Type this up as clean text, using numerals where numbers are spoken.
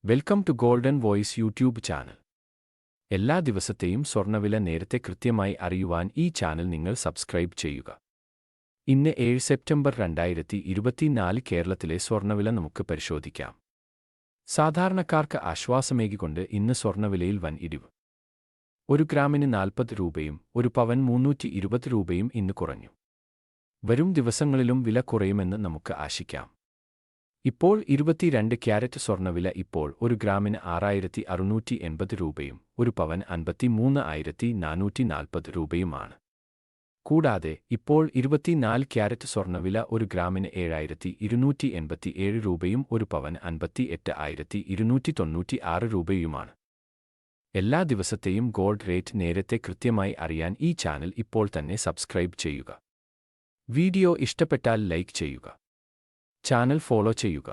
Welcome to golden voice YouTube channel. എല്ലാ ദിവസത്തെയും സ്വർണ്ണവില നേരത്തെ കൃത്യമായി അറിയുവാൻ ഈ ചാനൽ നിങ്ങൾ സബ്സ്ക്രൈബ് ചെയ്യുക. ഇന്ന് 7 സെപ്റ്റംബർ 2024 കേരളത്തിലെ സ്വർണ്ണവില നമുക്ക് പരിശോധിക്കാം. സാധാരണക്കാർക്ക് ആശ്വാസമേകിക്കൊണ്ട് ഇന്ന് സ്വർണ്ണവിലയിൽ വൻ ഇടിവ്. ഒരു ഗ്രാമിന് 40 രൂപയും ഒരു പവൻ 320 രൂപയും ഇന്ന് കുറഞ്ഞു. വരും ദിവസങ്ങളിലും വില കുറയുമെന്ന് നമുക്ക് ആശിക്കാം. ഇപ്പോൾ 22 ക്യാരറ്റ് സ്വർണ്ണവില ഇപ്പോൾ ഒരു ഗ്രാമിന് 6680 രൂപയും ഒരു പവൻ 53,440 രൂപയുമാണ്. കൂടാതെ ഇപ്പോൾ 24 ക്യാരറ്റ് സ്വർണ്ണവില ഒരു ഗ്രാമിന് 7287 രൂപയും ഒരു പവൻ 58,296 രൂപയുമാണ്. എല്ലാ ദിവസത്തെയും ഗോൾഡ് റേറ്റ് നേരത്തെ കൃത്യമായി അറിയാൻ ഈ ചാനൽ ഇപ്പോൾ തന്നെ സബ്സ്ക്രൈബ് ചെയ്യുക. വീഡിയോ ഇഷ്ടപ്പെട്ടാൽ ലൈക്ക് ചെയ്യുക. ചാനൽ ഫോളോ ചെയ്യുക.